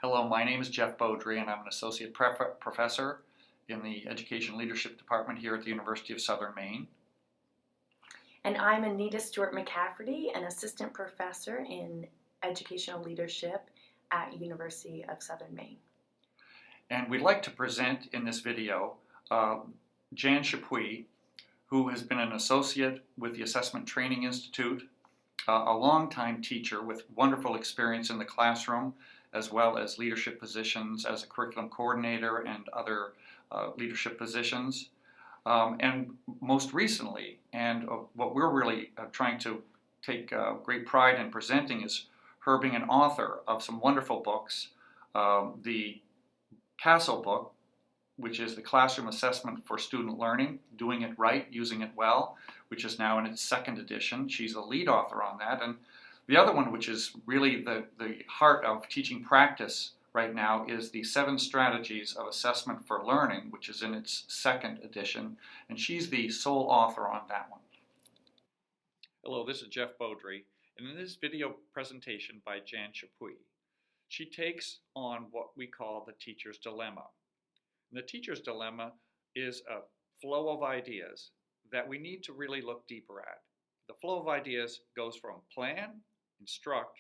Hello, my name is Jeff Beaudry and I'm an associate professor in the Education Leadership Department here at the University of Southern Maine. And I'm Anita Stewart McCafferty, an assistant professor in educational leadership at University of Southern Maine. And we'd like to present in this video Jan Chappuis, who has been an associate with the Assessment Training Institute, a longtime teacher with wonderful experience in the classroom, as well as leadership positions as a curriculum coordinator and other leadership positions. And most recently, and what we're really trying to take great pride in presenting, is her being an author of some wonderful books. The Castle book, which is the Classroom Assessment for Student Learning, Doing It Right, Using It Well, which is now in its second edition. She's a lead author on that. And the other one, which is really the heart of teaching practice right now, is the 7 Strategies of Assessment for Learning, which is in its second edition. And she's the sole author on that one. Hello, this is Jeff Beaudry. And in this video presentation by Jan Chappuis, she takes on what we call the teacher's dilemma. And the teacher's dilemma is a flow of ideas that we need to really look deeper at. The flow of ideas goes from plan, instruct,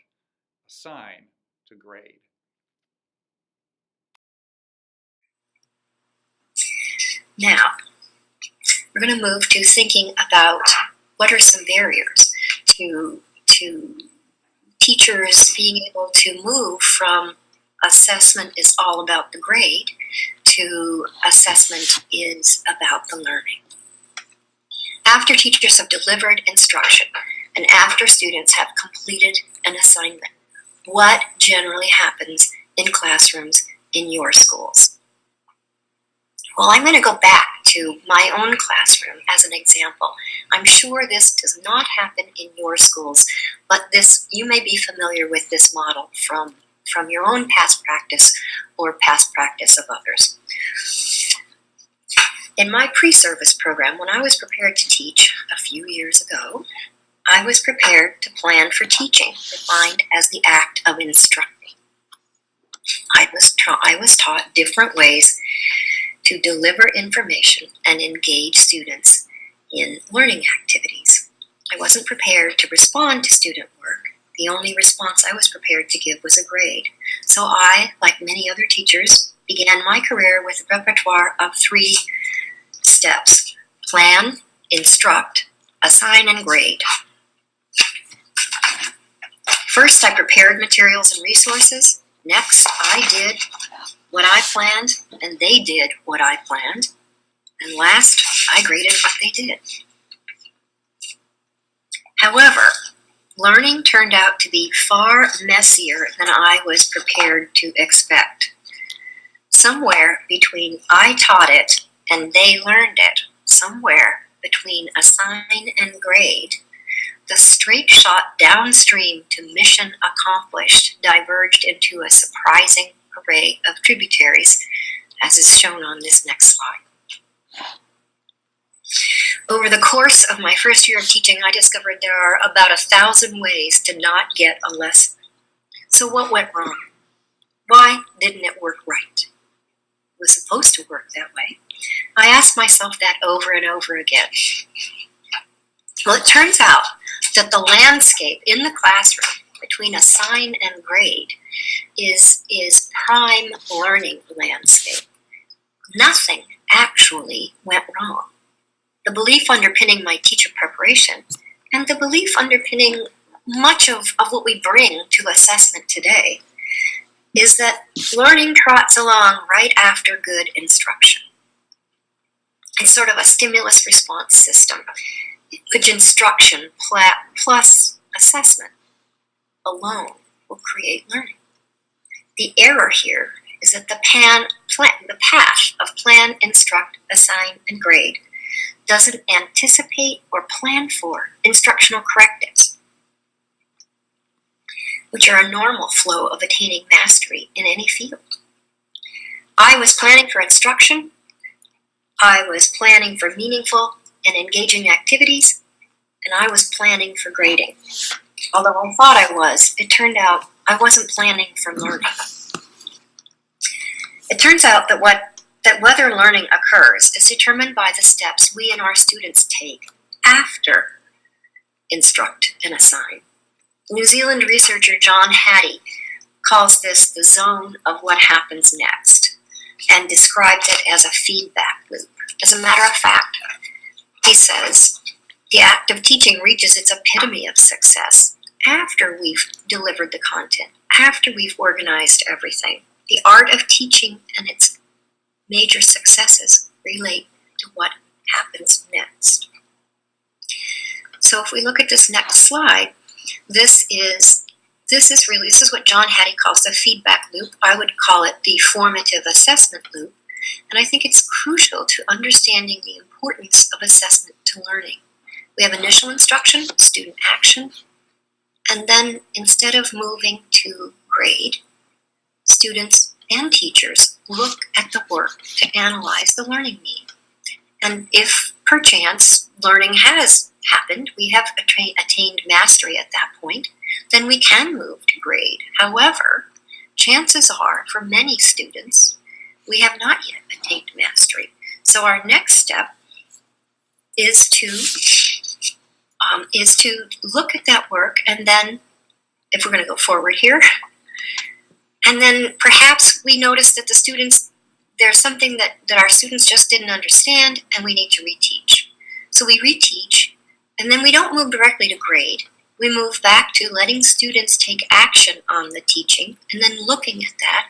assign, to grade. Now, we're going to move to thinking about what are some barriers to teachers being able to move from assessment is all about the grade to assessment is about the learning. After teachers have delivered instruction and after students have completed an assignment, what generally happens in classrooms in your schools? Well, I'm going to go back to my own classroom as an example. I'm sure this does not happen in your schools, but you may be familiar with this model from your own past practice or past practice of others. In my pre-service program, when I was prepared to teach a few years ago, I was prepared to plan for teaching, defined as the act of instructing. I was taught different ways to deliver information and engage students in learning activities. I wasn't prepared to respond to student work. The only response I was prepared to give was a grade. So I, like many other teachers, began my career with a repertoire of 3 steps: plan, instruct, assign, and grade. First, I prepared materials and resources. Next, I did what I planned, and they did what I planned. And last, I graded what they did. However, learning turned out to be far messier than I was prepared to expect. Somewhere between I taught it and they learned it, somewhere between assign and grade, the straight shot downstream to mission accomplished diverged into a surprising array of tributaries, as is shown on this next slide. Over the course of my first year of teaching, I discovered there are about 1,000 ways to not get a lesson. So what went wrong? Why didn't it work right? It was supposed to work that way. I asked myself that over and over again. Well, it turns out that the landscape in the classroom between assign and grade is prime learning landscape. Nothing actually went wrong. The belief underpinning my teacher preparation and the belief underpinning much of what we bring to assessment today is that learning trots along right after good instruction. It's sort of a stimulus response system, which instruction plus assessment alone will create learning. The error here is that the path of plan, instruct, assign, and grade doesn't anticipate or plan for instructional correctives, which are a normal flow of attaining mastery in any field. I was planning for instruction, I was planning for meaningful and engaging activities, and I was planning for grading. Although I thought I was, it turned out I wasn't planning for learning. It turns out that whether learning occurs is determined by the steps we and our students take after instruct and assign. New Zealand researcher John Hattie calls this the zone of what happens next and describes it as a feedback loop. As a matter of fact, he says, the act of teaching reaches its epitome of success after we've delivered the content, after we've organized everything. The art of teaching and its major successes relate to what happens next. So if we look at this next slide, this is what John Hattie calls the feedback loop. I would call it the formative assessment loop. And I think it's crucial to understanding the importance of assessment to learning. We have initial instruction, student action, and then instead of moving to grade, students and teachers look at the work to analyze the learning need. And if perchance learning has happened, we have attained mastery at that point, then we can move to grade. However, chances are for many students, we have not yet attained mastery. So our next step is to look at that work, and then, if we're going to go forward here, and then perhaps we notice that there's something that our students just didn't understand, and we need to reteach. So we reteach, and then we don't move directly to grade. We move back to letting students take action on the teaching, and then looking at that,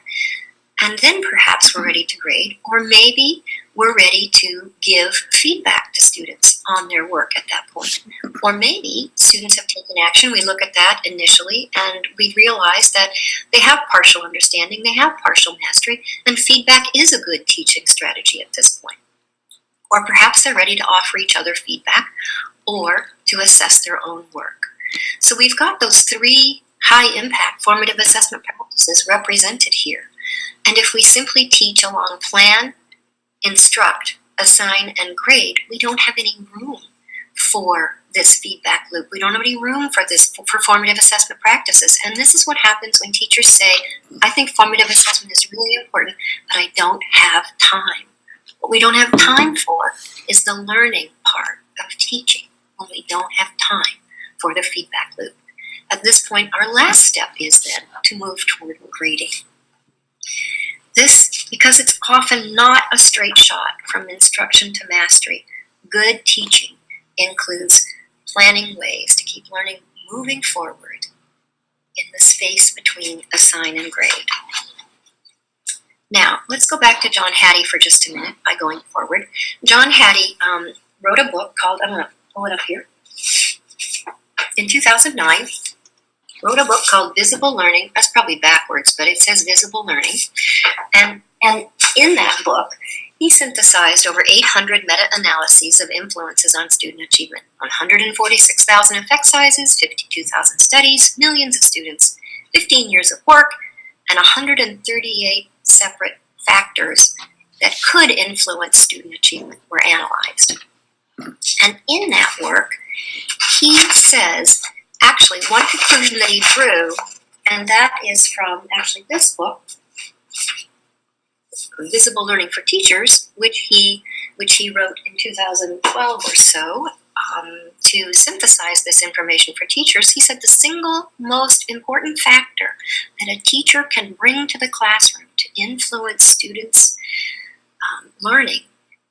and then perhaps we're ready to grade, or maybe we're ready to give feedback to students on their work at that point. Or maybe students have taken action, we look at that initially, and we realize that they have partial understanding, they have partial mastery, and feedback is a good teaching strategy at this point. Or perhaps they're ready to offer each other feedback, or to assess their own work. So we've got those three high-impact formative assessment practices represented here. And if we simply teach along plan, instruct, assign, and grade, we don't have any room for this feedback loop. We don't have any room for formative assessment practices. And this is what happens when teachers say, I think formative assessment is really important, but I don't have time. What we don't have time for is the learning part of teaching, when we don't have time for the feedback loop. At this point, our last step is then to move toward grading. This, because it's often not a straight shot from instruction to mastery, good teaching includes planning ways to keep learning moving forward in the space between assign and grade. Now, let's go back to John Hattie for just a minute by going forward. John Hattie wrote a book called, I'm going to pull it up here, in 2009, wrote a book called Visible Learning. That's probably backwards, but it says Visible Learning. And in that book, he synthesized over 800 meta-analyses of influences on student achievement, 146,000 effect sizes, 52,000 studies, millions of students, 15 years of work, and 138 separate factors that could influence student achievement were analyzed. And in that work, he says, actually, one conclusion that he drew, and that is from actually this book, Visible Learning for Teachers, which he wrote in 2012 or so, to synthesize this information for teachers. He said the single most important factor that a teacher can bring to the classroom to influence students' learning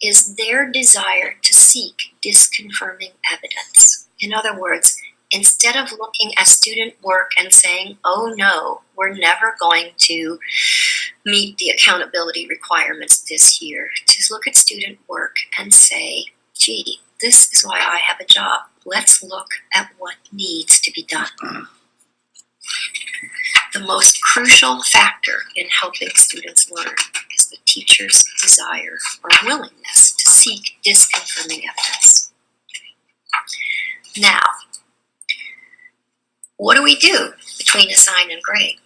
is their desire to seek disconfirming evidence. In other words, instead of looking at student work and saying, oh no, we're never going to meet the accountability requirements this year, to look at student work and say, gee, this is why I have a job. Let's look at what needs to be done. The most crucial factor in helping students learn is the teacher's desire or willingness to seek disconfirming evidence. Now, what do we do between assign and grade?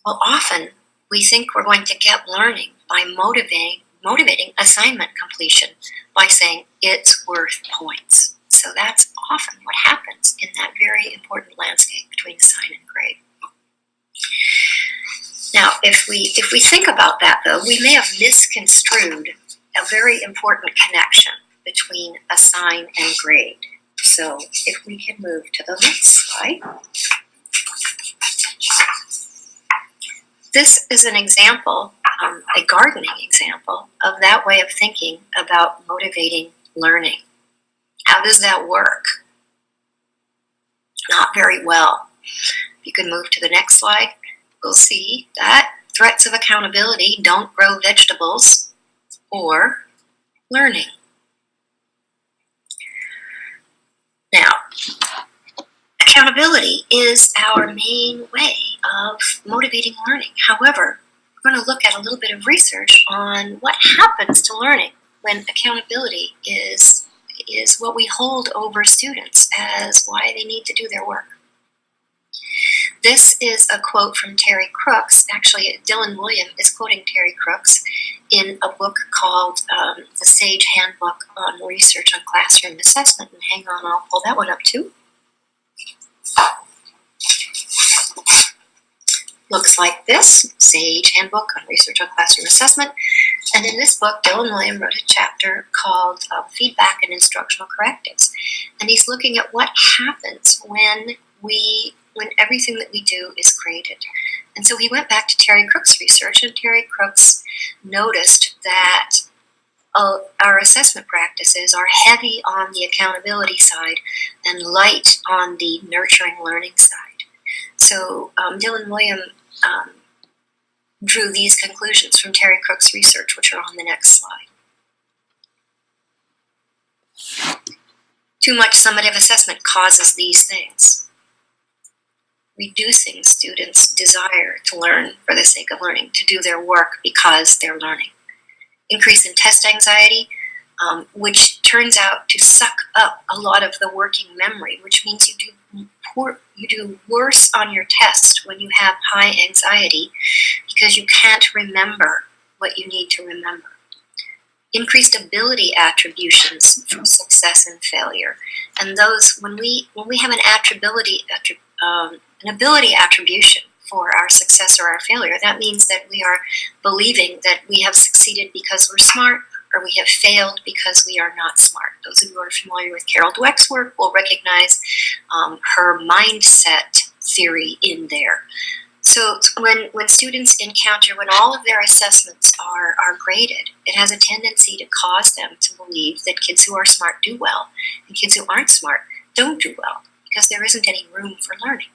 Well, often we think we're going to get learning by motivating assignment completion by saying it's worth points. So that's often what happens in that very important landscape between assign and grade. Now, if we think about that, though, we may have misconstrued a very important connection between assign and grade. So if we can move to the next slide. This is an example, a gardening example, of that way of thinking about motivating learning. How does that work? Not very well. If you can move to the next slide, we'll see that threats of accountability don't grow vegetables or learning. Now, accountability is our main way of motivating learning. However, we're going to look at a little bit of research on what happens to learning when accountability is what we hold over students as why they need to do their work. This is a quote from Terry Crooks. Actually, Dylan William is quoting Terry Crooks in a book called The Sage Handbook on Research on Classroom Assessment. And hang on, I'll pull that one up too. Looks like this, Sage Handbook on Research on Classroom Assessment. And in this book, Dylan William wrote a chapter called Feedback and Instructional Correctives. And he's looking at what happens when everything that we do is graded. And so he went back to Terry Crooks' research, and Terry Crooks noticed that our assessment practices are heavy on the accountability side and light on the nurturing learning side. So Dylan William drew these conclusions from Terry Crooks' research, which are on the next slide. Too much summative assessment causes these things. Reducing students' desire to learn for the sake of learning, to do their work because they're learning. Increase in test anxiety, which turns out to suck up a lot of the working memory, which means you do worse on your tests when you have high anxiety because you can't remember what you need to remember. Increased ability attributions from success and failure, and those when we have an ability attribution for our success or our failure, that means that we are believing that we have succeeded because we're smart or we have failed because we are not smart. Those who are familiar with Carol Dweck's work will recognize her mindset theory in there. So when students encounter, when all of their assessments are graded, it has a tendency to cause them to believe that kids who are smart do well and kids who aren't smart don't do well because there isn't any room for learning,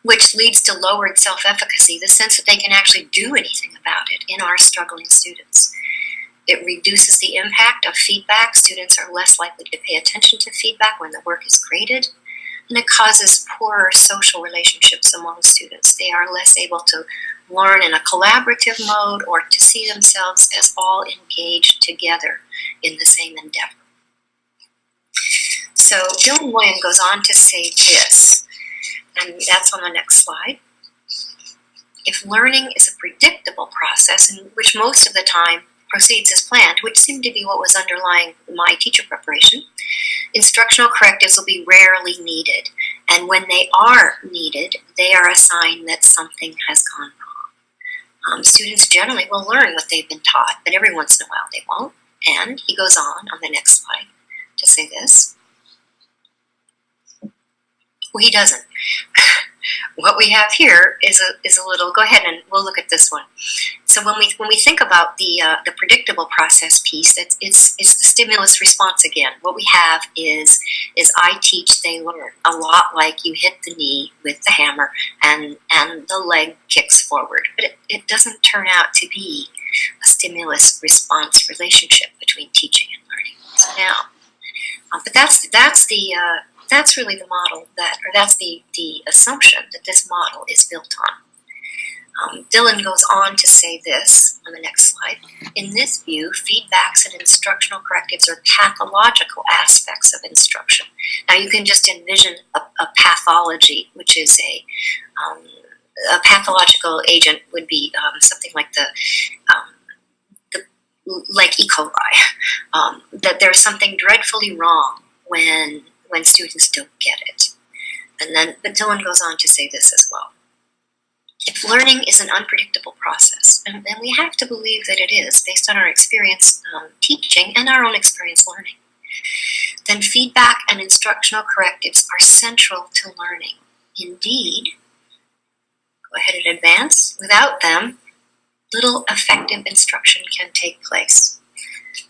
which leads to lowered self-efficacy, the sense that they can actually do anything about it in our struggling students. It reduces the impact of feedback. Students are less likely to pay attention to feedback when the work is graded. And it causes poorer social relationships among students. They are less able to learn in a collaborative mode or to see themselves as all engaged together in the same endeavor. So Dylan William goes on to say this, and that's on the next slide. If learning is a predictable process in which most of the time proceeds as planned, which seemed to be what was underlying my teacher preparation, instructional correctives will be rarely needed. And when they are needed, they are a sign that something has gone wrong. Students generally will learn what they've been taught, but every once in a while they won't. And he goes on the next slide, to say this. Well, he doesn't. What we have here is a little. Go ahead and we'll look at this one. So when we think about the predictable process piece, it's the stimulus response again. What we have is I teach, they learn. A lot like you hit the knee with the hammer and the leg kicks forward. But it doesn't turn out to be a stimulus response relationship between teaching and learning. So now, but that's really the model that's the assumption that this model is built on. Dylan goes on to say this on the next slide. In this view, feedbacks and instructional correctives are pathological aspects of instruction. Now you can just envision a pathology, which is a pathological agent would be something like like E. coli. That there's something dreadfully wrong when students don't get it. But Dylan goes on to say this as well. If learning is an unpredictable process, and we have to believe that it is based on our experience teaching and our own experience learning, then feedback and instructional correctives are central to learning. Indeed, go ahead and advance. Without them, little effective instruction can take place.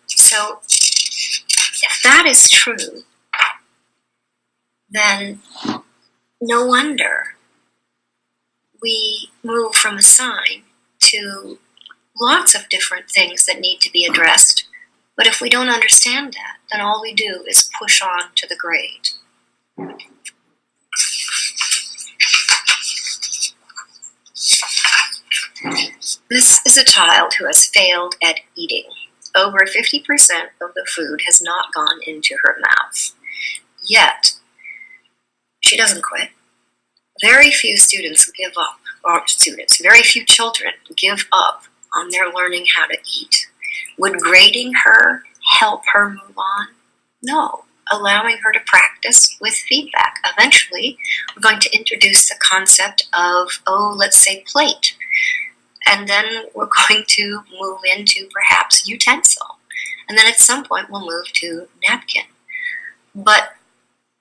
So, if that is true, then no wonder we move from a sign to lots of different things that need to be addressed. But if we don't understand that, then all we do is push on to the grade. This is a child who has failed at eating. Over 50% of the food has not gone into her mouth. Yet, she doesn't quit. Very few students give up, very few children give up on their learning how to eat. Would grading her help her move on? No. Allowing her to practice with feedback. Eventually, we're going to introduce the concept of, let's say plate. And then we're going to move into perhaps utensil. And then at some point we'll move to napkin. But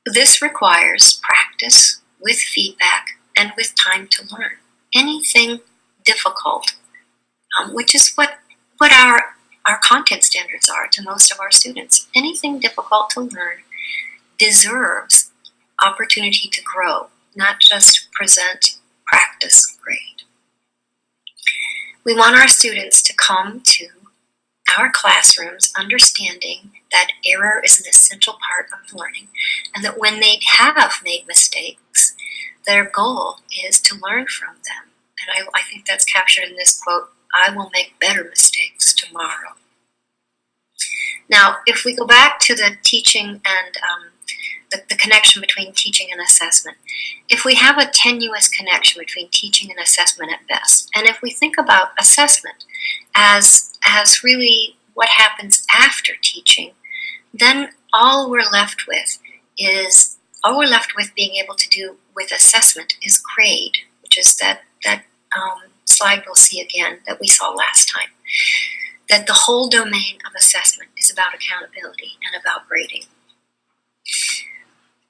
this requires practice with feedback and with time to learn. Anything difficult, which is what our content standards are to most of our students. Anything difficult to learn deserves opportunity to grow, not just present, practice, grade. We want our students to come to our classrooms understanding that error is an essential part of learning, and that when they have made mistakes, their goal is to learn from them. And I think that's captured in this quote, "I will make better mistakes tomorrow." Now, if we go back to the teaching and the connection between teaching and assessment, if we have a tenuous connection between teaching and assessment at best, and if we think about assessment as really what happens after teaching, then all we're left with being able to do with assessment is grade, which is that slide we'll see again that we saw last time. That the whole domain of assessment is about accountability and about grading.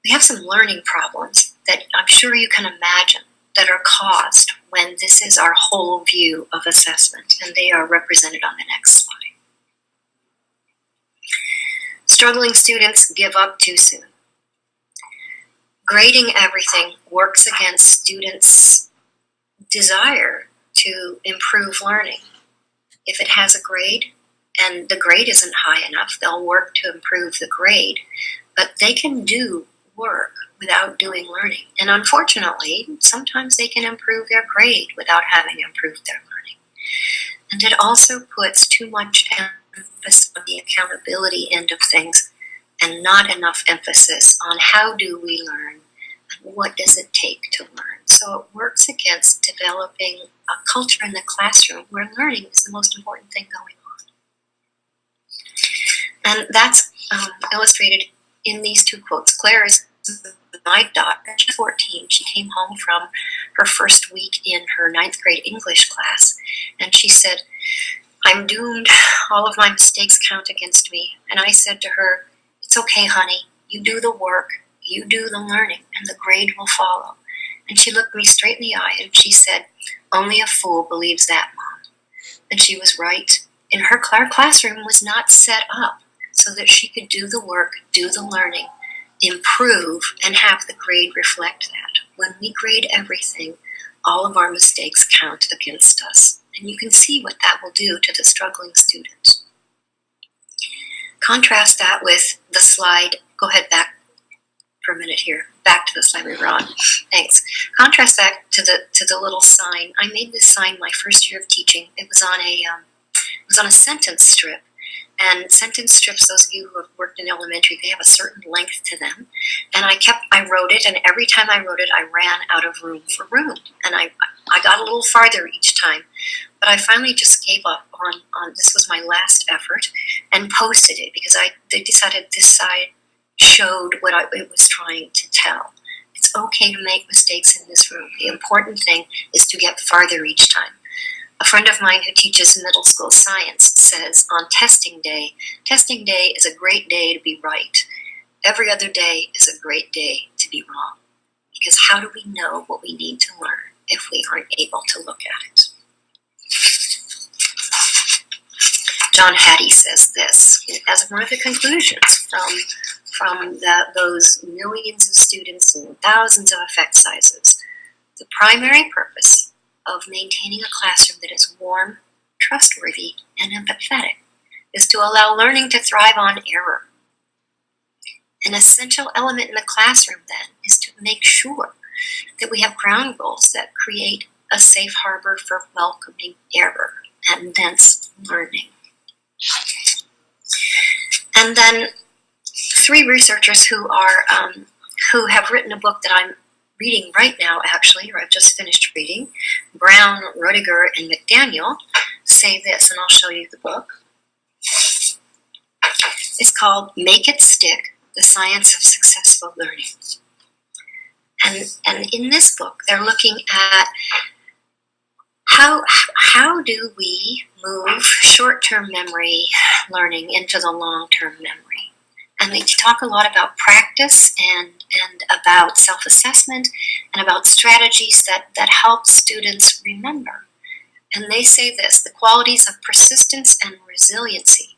We have some learning problems that I'm sure you can imagine that are caused when this is our whole view of assessment, and they are represented on the next slide. Struggling students give up too soon. Grading everything works against students' desire to improve learning. If it has a grade and the grade isn't high enough, they'll work to improve the grade, but they can do work without doing learning. And unfortunately, sometimes they can improve their grade without having improved their learning. And it also puts too much emphasis on the accountability end of things and not enough emphasis on how do we learn and what does it take to learn. So it works against developing a culture in the classroom where learning is the most important thing going on. And that's illustrated in these two quotes. Claire is my daughter. She's 14. She came home from her first week in her 9th grade English class, and she said, "I'm doomed. All of my mistakes count against me." And I said to her, "It's okay, honey. You do the work, you do the learning, and the grade will follow." And she looked me straight in the eye and she said, "Only a fool believes that, Mom." And she was right. And her classroom was not set up so that she could do the work, do the learning, improve, and have the grade reflect that. When we grade everything, all of our mistakes count against us. And you can see what that will do to the struggling student. Contrast that with the slide. Go ahead back for a minute here. Back to the slide we were on. Thanks. Contrast that to the little sign. I made this sign my first year of teaching. It was on a sentence strip. And sentence strips, those of you who have worked in elementary, they have a certain length to them. And I wrote it, and every time I wrote it, I ran out of room for room. And I got a little farther each time. But I finally just gave up on this was my last effort, and posted it because they decided this side showed what it was trying to tell. It's It's okay to make mistakes in this room. The important thing is to get farther each time. A friend of mine who teaches middle school science says on testing day is a great day to be right. Every other day is a great day to be wrong. Because how do we know what we need to learn if we aren't able to look at it? John Hattie says this as one of the conclusions from those millions of students and thousands of effect sizes. The primary purpose of maintaining a classroom that is warm, trustworthy, and empathetic is to allow learning to thrive on error. An essential element in the classroom, then, is to make sure that we have ground rules that create a safe harbor for welcoming error and thence learning. And then 3 researchers who have written a book that I'm reading right now, actually, or I've just finished reading, Brown, Roediger, and McDaniel, say this, and I'll show you the book. It's called Make It Stick, The Science of Successful Learning. And in this book, they're looking at how do we move short-term memory learning into the long-term memory. And they talk a lot about practice and about self-assessment and about strategies that help students remember. And they say this, the qualities of persistence and resiliency,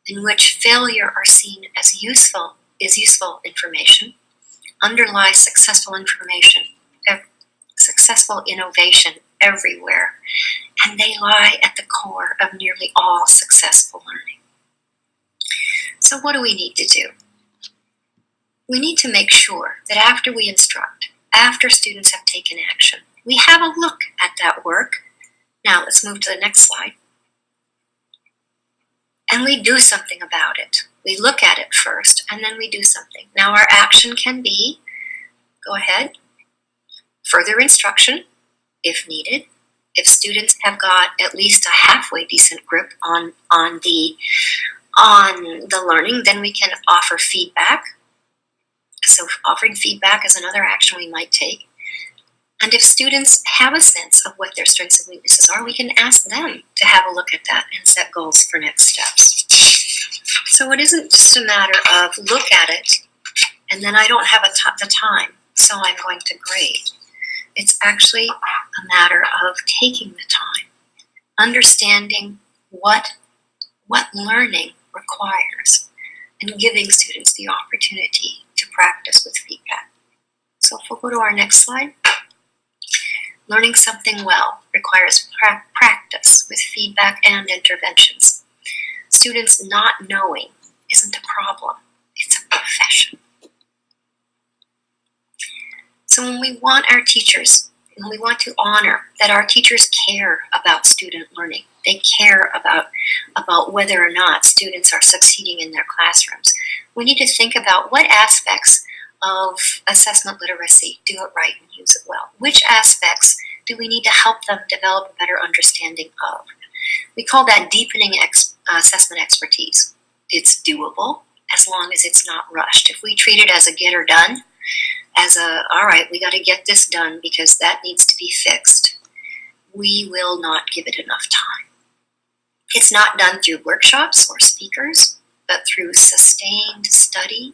in which failure are seen as useful information, underlie successful innovation everywhere, and they lie at the core of nearly all successful learning. So what do we need to do? We need to make sure that after we instruct, after students have taken action, we have a look at that work. Now let's move to the next slide. And we do something about it. We look at it first, and then we do something. Now our action can be, go ahead, further instruction, if needed. If students have got at least a halfway decent grip on the learning, then we can offer feedback. So offering feedback is another action we might take. And if students have a sense of what their strengths and weaknesses are, we can ask them to have a look at that and set goals for next steps. So it isn't just a matter of look at it, and then I don't have the time, so I'm going to grade. It's actually a matter of taking the time, understanding what learning requires, and giving students the opportunity to practice with feedback. So if we'll go to our next slide. Learning something well requires practice with feedback and interventions. Students not knowing isn't a problem, it's a profession. So when we want our teachers, and we want to honor that our teachers care about student learning, they care about whether or not students are succeeding in their classrooms, we need to think about what aspects of assessment literacy do it right and use it well. Which aspects do we need to help them develop a better understanding of? We call that deepening assessment expertise. It's doable as long as it's not rushed. If we treat it as a get or done, all right, we got to get this done because that needs to be fixed, we will not give it enough time. It's not done through workshops or speakers, but through sustained study,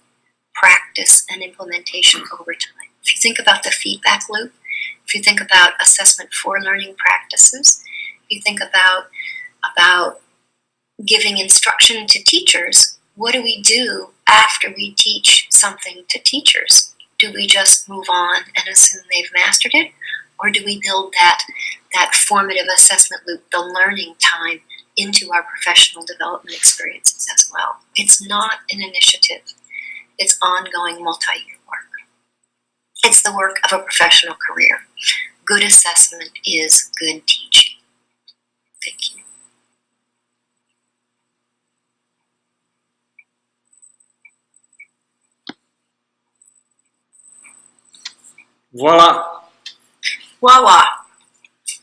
practice, and implementation over time. If you think about the feedback loop, if you think about assessment for learning practices, if you think about giving instruction to teachers, what do we do after we teach something to teachers? Do we just move on and assume they've mastered it? Or do we build that formative assessment loop, the learning time, into our professional development experiences as well? It's not an initiative. It's ongoing multi-year work. It's the work of a professional career. Good assessment is good teaching. Thank you. Voila! Voila!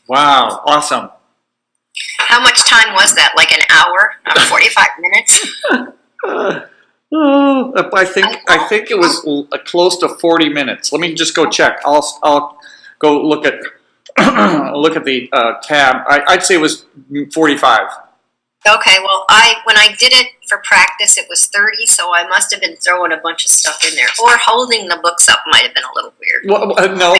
Wow, awesome. How much time was that? Like an hour? 45 minutes? I think it was close to 40 minutes. Let me just go check. I'll go look at look at the tab. I'd say it was 45. Okay, well, when I did it for practice, it was 30, so I must have been throwing a bunch of stuff in there. Or holding the books up might have been a little weird. Well, no.